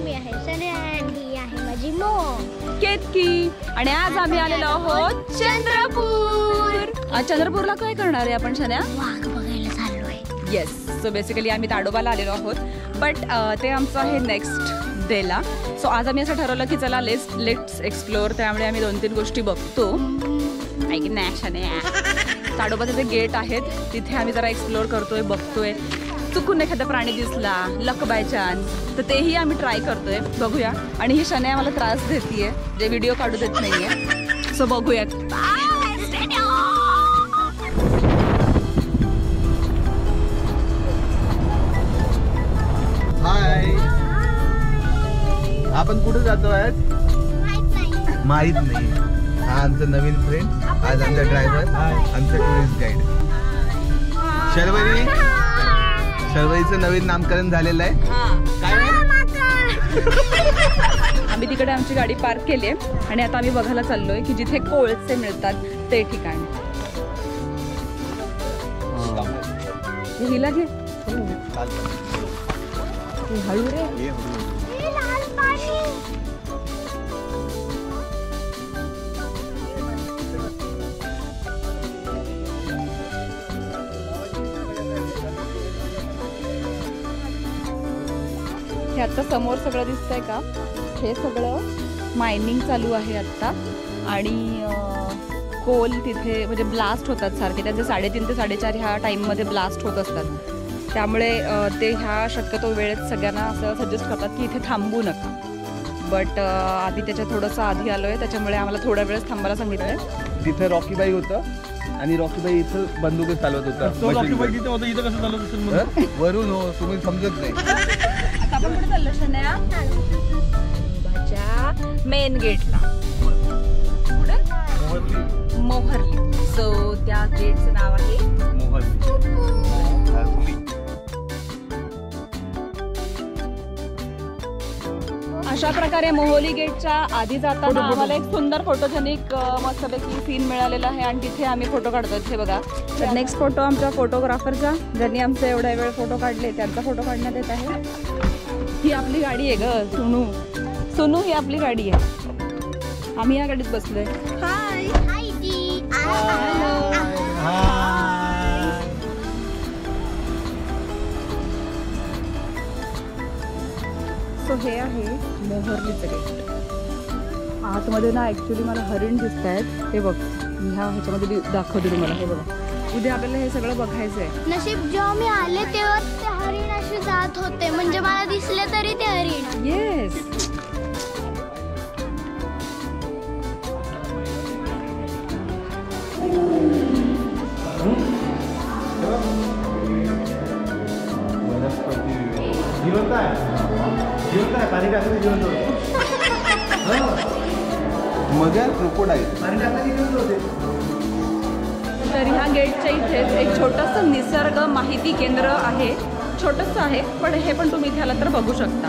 मी आहे सन्या आणि ही आहे माझी मॉम केतकी. आणि आज आम्ही आलेलो आहोत चंद्रपूर. चंद्रपूरला काय करणार आहे आपण सन्या? वाघ बघायला चाललोय. येस. सो बेसिकली आम्ही ताडोबाला आलेलो आहोत, बट ते आमचं आहे नेक्स्ट डेला. सो आज आम्ही असं ठरवलं की चला लेट्स एक्सप्लोअर. त्यामुळे आम्ही 2-3 गोष्टी बघतो. ऐक ना सन्या, ताडोबाचे जे गेट आहेत तिथे आम्ही जरा एक्सप्लोअर करतोय, बघतोय. चुकून एखादा प्राणी दिसला, लक बाय चान्स, तर तेही आम्ही ट्राय करतोय. बघूया. आणि ही शन्या मला त्रास देतीये, जे व्हिडिओ काढू देत नाहीये. सो बघूयात. हाय, आपण कुठे जातोय? माहित नाही. हा आमचा नवीन फ्रेंड, आज आमचा ड्रायव्हर, आमचा टुरिस्ट गाईड. शर्वरीचं नवीन नामकरण झालेलं आहे. आम्ही तिकडे आमची गाडी पार्क केली आहे आणि आता आम्ही बघायला चाललोय की जिथे कोळसे मिळतात ते ठिकाण. हिला घे. हळू रे. हे आता समोर सगळं दिसतंय का? हे सगळं मायनिंग चालू आहे आत्ता. आणि कोल तिथे म्हणजे ब्लास्ट होतात सारखे. त्यांचे 3:30 ते 4:30 ह्या टाईममध्ये ब्लास्ट होत असतात. त्यामुळे ते ह्या शक्यतो वेळेत सगळ्यांना असं सजेस्ट करतात की इथे थांबू नका. बट आधी त्याच्या थोडंसं आधी आलोय, त्याच्यामुळे आम्हाला थोडा वेळच थांबायला सांगितलंय. तिथे रॉकीबाई होतं आणि रॉकीबाई इथं बंदूक चालवत होता. वरून हो, तुम्ही समजत नाही. आता आपण कुठे चाललो शन्या? मेन गेटला. कुठे? मोहर्ली. सो त्या गेटचं नाव आहे मोहर्ली. अशा प्रकारे मोहोली गेटच्या आधी जाताना आम्हाला एक सुंदर फोटोजेनिक मस्तपैकी सीन मिळालेला आहे आणि तिथे आम्ही फोटो काढतोय. हे बघा. तर नेक्स्ट फोटो आमच्या फोटोग्राफरचा, ज्यांनी आमचे एवढा वेळ फोटो काढले, त्यांचा फोटो काढण्यात येत आहे. ही आपली गाडी आहे ग सुनू. सुनू ही आपली गाडी आहे. आम्ही या गाडीत बसलोय. हाय. हाय दी. सो हे आहे मोहर्लीचं गेट. आतमध्ये ना ॲक्च्युली मला हरिण दिसत आहेत. हे बघ, ह्याच्यामध्ये दाखवते तुम्हाला. हे बघा, उद्या आपल्याला हे सगळं बघायचं आहे. नशीब जेव्हा मी आले तेव्हा ते हरिण असे जात होते, म्हणजे मला दिसले तरी ते हरिण. येस. तर ह्या गेटच्या इथेच एक छोटंसं निसर्ग माहिती केंद्र आहे. छोटंसं आहे, पण हे पण तुम्ही इथे आला तर बघू शकता.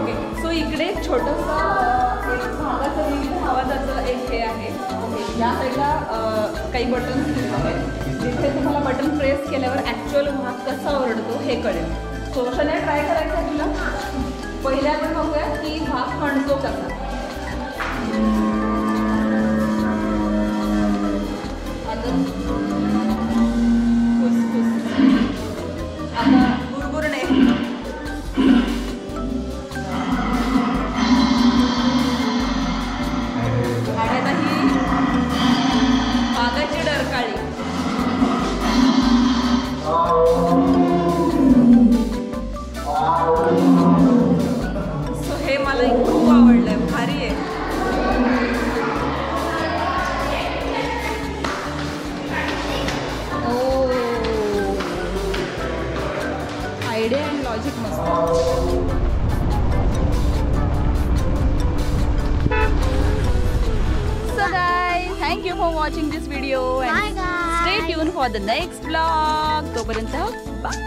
ओके. सो इकडे छोटंसं एक भागाचं आवाजाचं एक हे आहे. या साईडला काही बटन्स आहेत, जिथे तुम्हाला बटन प्रेस केल्यावर ॲक्च्युअल वाघ कसा ओरडतो हे कळेल. सो शन्या ट्राय करायचं आहे तुला. पहिले आपण बघूया की वाघ खणतो कसा. आता गुरगुरणे. आणि आता ही वाघाची डरकाळी. सो हे मला खूप आवडलंय, भारी आहे. आयडिया अँड लॉजिक मस्त. So guys, thank you for watching this video and Bye guys. stay tuned for the next vlog. तोपर्यंत bye.